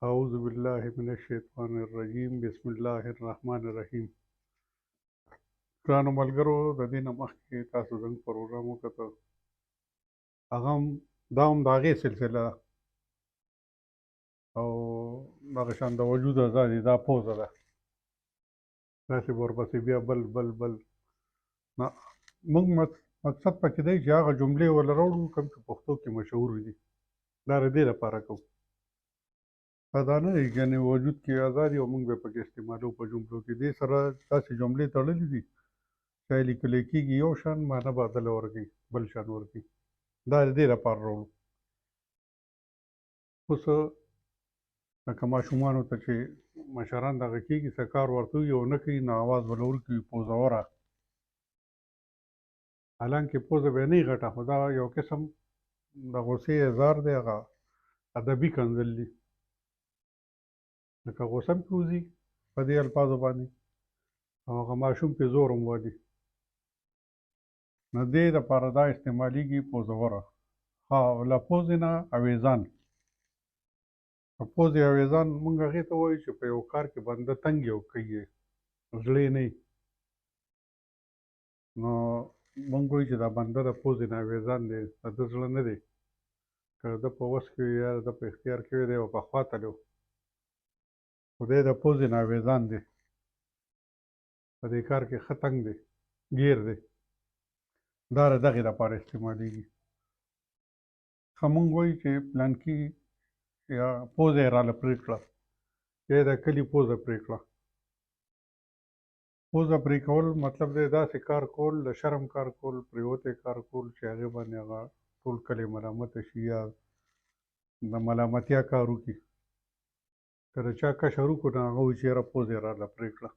اعوذ بالله من الشیطان الرجیم بسم الله الرحمن الرحیم. ګرانو ملګرو، د دې نه مخکې تاسو زموږ پروګرام وکتو، هغه هم دا هم د هغې سلسله ده او دغه شان د وجود ازادي دا پوزه ده، داسې به ورپسې بیا بل بل بل نه. موږ مقصد پکې دی چې هغه جملې ورله راوړو کوم چې پښتو کې مشهور دي، دا د دې لپاره کوو. دا نه دی یعنې وجود کې ازادي او موږ به پکې استعمالوو په جملو کې. دې سره داسې جملې تړلې دي چې لیکلی کېږي یو شان، معنا بدله ورکوي، بل شان ورکوي. دا د دې لپاره راوړو. اوس لکه ماشومانو ته چې مشران دغه کېږي څه کار ورته وي او نه کوي، نو اواز به له ورکوي پوزوره. حالانکې پوزه به یې نه وي غټه، خو دا یو قسم د غوسې اظهار دی، هغه ادبي کنځل دي. لکه غوسه پې وځي په دې الفاظو باندې او هغه ماشوم پې زور هم والي، نو دې دپاره دا استعمالیږي پوزوره. ها له پوزې نه اویزان. پوزې اویزان مونږ هغې ته وایو چې په یو کار کې بنده تنګ یې او کوي زړه یې نه وي، نو مونږ وایو چې دا بنده د پوزې نه اویزان دی، د ده زړه نه دی. که د ده په وس کې وي یا د ده په اختیار کې وي دی به په خوا تللی و، خو دی د پوزې نه اویزان دی، په دې کار کې ښه تنګ دی، ګیر دی. دا د دغې دپاره استعمالیږي. ښه مونږ وایو چې پلانکي یا پوزه یې راله پرې کړه، یا د کلي پوزه پرې کړه. پوزه پرې کول مطلب دی داسې کار کول، د شرم کار کول، پرېوتی کار کول چې هغې باندې هغه ټول کلی ملامته شي یا د ملامتیا کار وکړي. که د چا کشر وکړو نو هغه وایي چې یاره پوزه یې راله پرې کړه.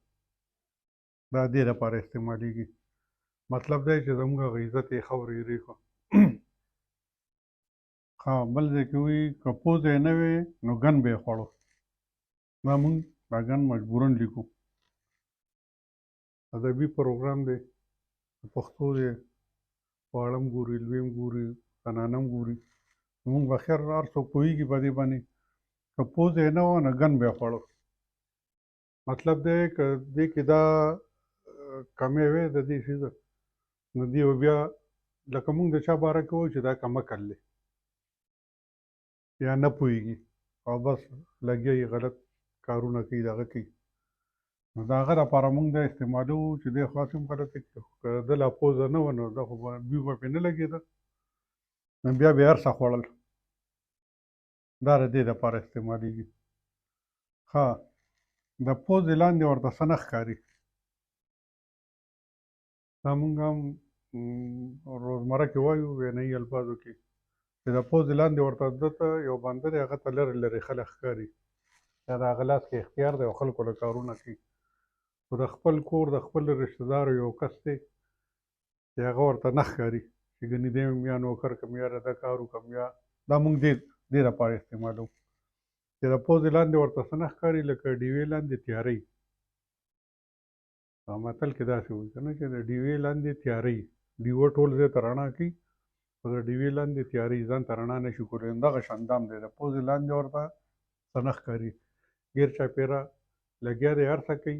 دا دې دپاره استعمالیږي. مطلب دی چې زموږ هغه عزت یې ښه ورېرې کړو. ها بل ځای کې وایي که پوزه یې نه وې نو ګن به یې خوړو. دا مونږ دا ګن مجبوراً لیکو. ادبي پروګرام دی، پښتو دی، واړه هم ګوري، لوی هم ګوري، زنانه هم ګوري. مونږ به خیر هر څوک پوهېږي په دې باندې. که پوزه یې نه وه نو ګن به یې خوړو. مطلب دی که دې کې دا کمی وی د دې څیزه، نو دې به بیا لکه مونږ د چا باره کې وایو چې دا کمکل دی یا نه پوهېږي او بس لګیا یې غلط کارونه کوي، دغه کوي. نو د هغه دپاره مونږ دا استعمالوو چې دی خو هسې هم غلطې کوي. که د ده لا پوزه نه وه نو ده خو به بوی به پرې نه لګېده، نو بیا به یې هر څه خوړل. دا د دې دپاره استعمالیږي. ښه د پوزې لاندې ورته څه نه ښکاري. دا مونږ هم روزمره کې وایو وینایي الفاظو کې چې د پوزې لاندې ورته ده ته یو بنده دی، هغه ته لرې لرې خلک ښکاري، یا د هغه لاس کې اختیار دی او خلکو له کارونه کوي. خو د خپل کور د خپل رشته دارو یو کس دی چې هغه ورته نه ښکاري چې ګنې دی یا نوکر کم یا د ده کار وکړم، یا دا مونږ دې دپاره استعمالوو چې د پوزې لاندې ورته څه نه ښکاري، لکه ډیوې لاندې تیارې. متل کې داسې وایي که نه چې د ډیوې لاندې تیارې، ډیوه ټول ځای ته رڼا کوي، خو د ډیوې لاندې تیارې ځان ته رڼا نه شي کولی. همدغه شان دام دی، د پوزې لاندې ورته څه نه ښکاري. ګیر چاپېره لګیا دی، هر څه کوي،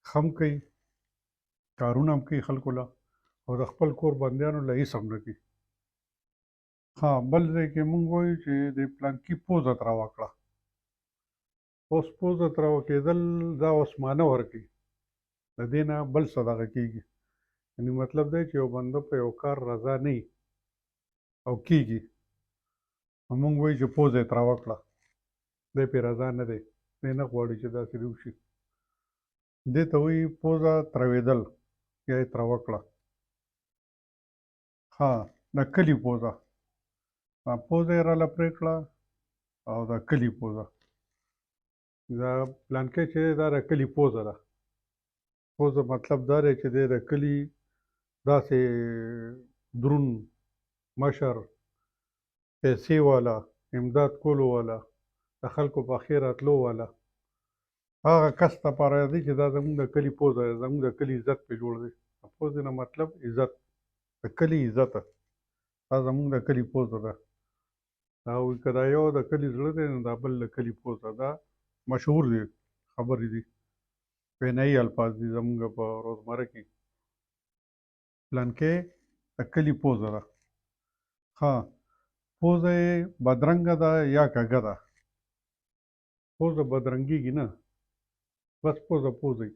ښه هم کوي، کارونه هم کوي خلکو له، او د خپل کور بندیانو له هېڅ هم نه کوي. ها بل ځای کې مونږ وایو چې د پلانکي پوزه تراوه کړه. اوس پوزه تراوه کېدل دا اوس معنه ورکوي، د دې نه بل څه دغه کېږي. یعنې مطلب دی چې یو بنده په یو کار رضا نه وي او کېږي، نو مونږ وایو چې پوزه یې تراوه کړه، دی پرې رضا نه دی، دی نه غواړي چې داسې دې وشي. دې ته وایي پوزه تروېدل یا یې تروه کړه. ها د کلي پوزه، پوزه یې راله پرې کړه او د کلي پوزه. دا پلانکی چې دی دا د کلي پوزه ده. پوزه مطلب دا دی چې دی د کلي داسې دروند مشر، پیسې والا، امداد کولو والا، د خلکو په خیر راتلو والا، هغه کس دپاره دی چې دا زموږ د کلي پوزه دی، زموږ د کلي عزت پرې جوړ دی. د پوزې نه مطلب عزت، د کلي عزت، دا زموږ د کلي پوزه ده. دا وایي که دا یو د کلي زړه دی نو دا بل د کلي پوزه. دا مشهور دی، خبرې دي، وینایي الفاظ دي زمونږ په روزمره کې. پلانکې د کلي پوزه ده. ها، پوزه یې بدرنګه ده یا کږه ده. پوزه بدرنګېږي نه، بس پوزه پوزه وي،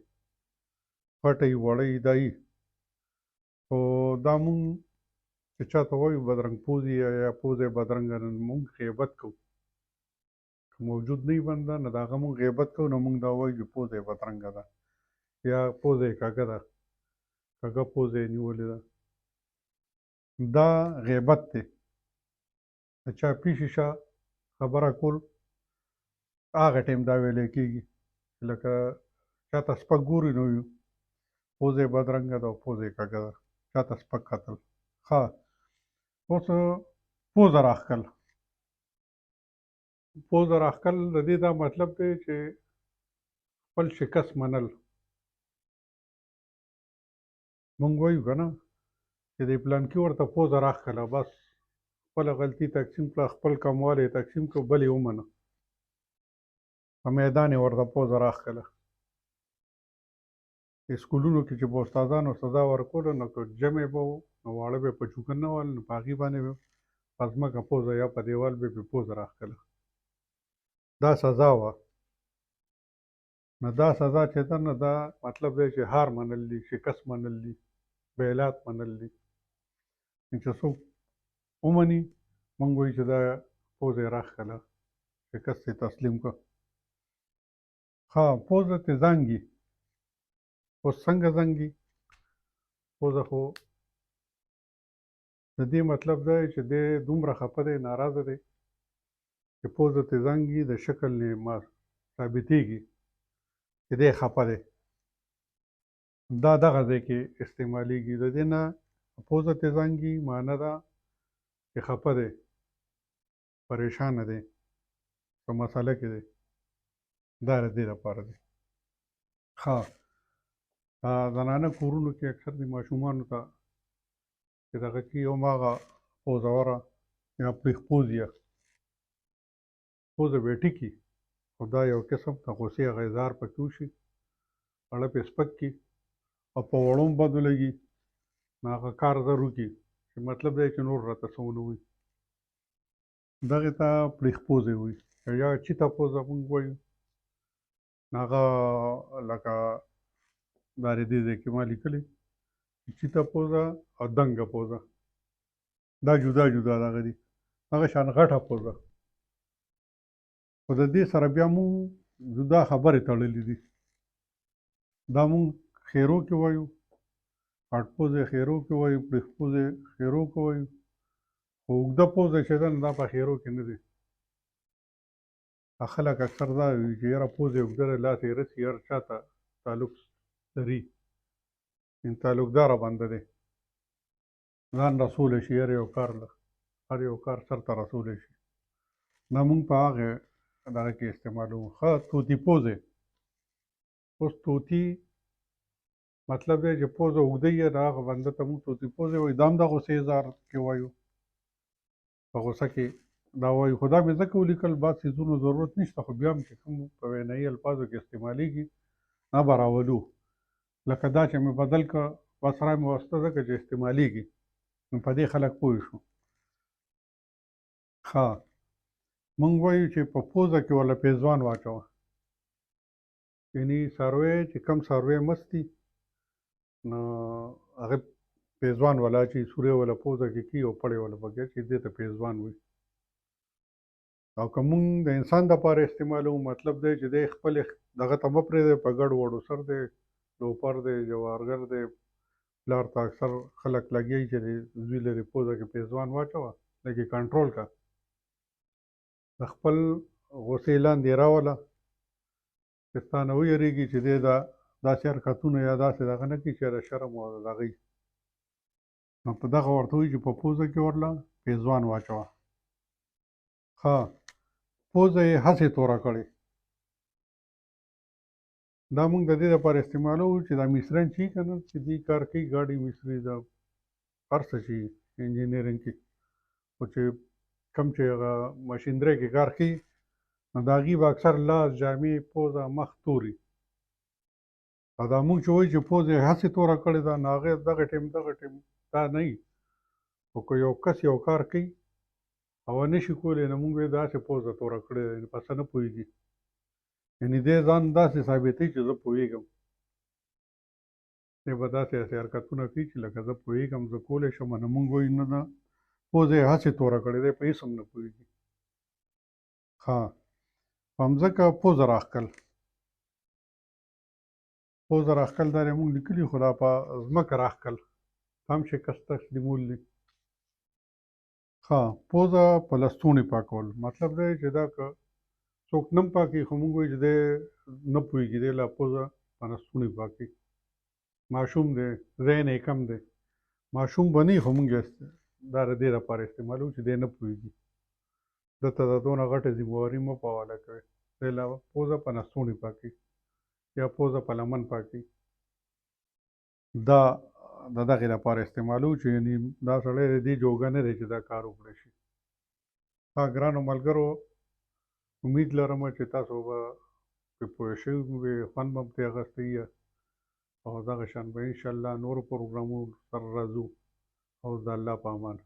غټه وي، وړه وي، دا وي. خو دا مونږ چې چا ته وایو بدرنګ پوزي یا پوزه یې بدرنګه ده، مونږ غیبت کوو. که موجود نه وي بنده، نو د هغه مونږ غیبت کوو، نو مونږ دا وایو چې پوزه یې بدرنګه ده یا پوزه یې کږه ده، کږه پوزه یې نیولې ده. دا غیبت دی. د چا پیښې شه خبره کول، هغه ټایم دا ویلی کېږي. لکه چا ته سپک ګوري نو وایو پوزه یې بدرنګه ده او پوزه یې کږه ده، چا ته سپک کتل. ښه، اوس پوزه راښکل. پوزه راښکل د دې دا مطلب دی چې خپل شکست منل. مونږ وایو که نه چې د پلانکي ورته پوزه راښکله، بس خپله غلطي تقسیم کړه، خپل کموالی یې تقسیم کړه، بل یې ومنه، په میدان یې ورته پوزه راښکله. سکولونو کې چې به استادانو سزا ورکوله، نو که جمع به و نو واړه به یې په چوکن نه وهل، نو په هغې باندې به په ځمکه پوزه یا په دیوال به یې پرې پوزه راښکله. دا سزا وه. نو دا سزا چې ده نو دا مطلب دی چې هار منل دي، شکست منل دي، بیلات منل دي. چې څوک ومني، مونږ وایو چې دا پوزه یې راښکله، شکست یې تسلیم کړه. ښه، پوزه ترې زنګي. اوس څنګه زنګي؟ پوزه خو د دې مطلب دی چې دی دومره خفه دی، ناراضه دی چې پوزه ترې زنګي، د شکل نه ما ثابتېږي چې دی خفه دی. دا دغه ځای کې استعمالیږي. د دې نه پوزه ترې زنګي معنی ده چې خفه دی، پریشانه دی، په مسله کې دی. دا د دې لپاره دی. ښه، زنانه کورونو کې اکثر د ماشومانو ته چې دغه کې هماغه پوزوره یا پریښ پوزیه پوزه به یې ټیکي، خو دا یو قسم د غوسې هغه اظهار پکې وشي، اړه پې سپک کړي او په وړو هم بد ولګي، نو هغه کار زر وکړي چې مطلب دی چې نور راته څه ونه وایي. دغې ته پریښ پوزې وایي یا چیته پوزه مونږ وایو. هغه لکه دا دې ځای کې ما لیکلي چیته پوزه او دنګه پوزه، دا جدا جدا دغه دي. هغه شان غټه پوزه، خو د دې سره بیا مونږ جدا خبرې تړلې دي. دا مونږ خیرو کې وایو، غټ پوزه خیرو کې وایو، پریښ پوزه خیرو کې وایو، خو اوږده پوزه چې ده نو دا په خیرو کې نه دی. خلک اکثر دا وایي چې یاره پوزه یې اوږده ده، لاس یې رسي، هر چا ته تعلق لري، تعلقداره بنده دی، ځان رسولی شي، هر یو کار سرته رسولی شي. دا مونږ په هغې دغه کې استعمالوو. ښه، طوطي پوزې. اوس طوطي مطلب دی چې پوزه اوږده وي، د هغه بنده ته مونږ طوطي پوزې وایو. دا هم د غوسې اظهار کې وایو، په غوسه کې دا وایو. خو دا مې ځکه ولیکل، بعض څیزونو ضرورت نشته، خو بیا هم چې کوم په وینایي الفاظو کې استعمالیږي نه به راولو. لکه دا چې مې بدل کړه، بس را مې واسطه ځکه چې استعمالیږي، نو په دې خلک پوه شو. ښه، مونږ وایو چې په پوزه کې ورله پیزوان واچوه. یعنې څاروی چې کم څاروی مست دي، نو هغه پیزوان ولا چې سوری ولا پوزه کې کي او پړی ولا پکې چې دې ته پیزوان وایي. او که مونږ د انسان دپاره استعمالوو، مطلب دی چې دی خپل دغه ته مه پرېږدی، په ګډ وړو سر دی، لوپر دی، جوارګر دی، پلار ته اکثر خلک لګیایي چې د زوی له دې پوزه کې پیزوان واچوه، لږ یې کنټرول کړه، د خپل غوسې لاندې راوله، چې ستا نه ویرېږي چې دی داسې حرکتونه یا داسې دغه نه کړي چې د شرم او د هغې. نو په دغه ورته وایي چې په پوزه کې ورله پیزوان واچوه. ښه، پوزه یې هسې توره کړې. دا مونږ د دې لپاره استعمالوو چې دا مصریان چې که نه چې دې کار کوي، ګاډي مصري، دا هر څه چې انجینرینګ کې، خو چې کوم چې هغه ماشیندرۍ کې کار کوي نو د هغې به اکثر لاس جامې پوزه مخ توري او دا موږ چې وایو چې پوزه یې هسې توره کړې ده نو هغې دغه ټیم دا نه وي خو که یو کس یو کار کوي او نه شي کولی نو موږ وایو داسې پوزه توره کړې ده یعنې په څه نه پوهېږي یعنې دی ځان داسې ثابتوي چې زه پوهېږم دی به داسې حرکتونه کوي چې لکه زه پوهېږم زه کولی شم نو موږ وایو نه نه پوزه یې هسې توره کړې دی په هېڅ هم نه پوهېږي ها په مځکه پوزه راښکل پوزه راښکل دا موږ لیکلي خو دا په ځمکه راښکل هم شکست تسلیمول دي ها پوزه په لستوڼي پاکول مطلب دی چې دا که څوک نه پاکي خو موږ وایو چې دی نه پوهېږي دی لا پوزه په لستوڼي پاکي ماشوم دی ذهن یې کم دی ماشوم به نه وي خو موږ دا د دې لپاره استعمالوو چې دی نه پوهېږي ده ته د دونه غټه ذمهواري مه په حواله کوئ دی لا پوزه په لستوڼي پاکي یا پوزه په لمن پاکي دا د دغې لپاره استعمالوو چې یعنې دا سړی د دې جوګه نه دی چې دا کار وکړی شي ها ګرانو ملګرو امید لرم چې تاسو به پرې پوه شوي وي خوند به هم ترې اخیستی وي او دغه شان به انشاءالله نورو پروګرامونو سره راځو او د الله په امان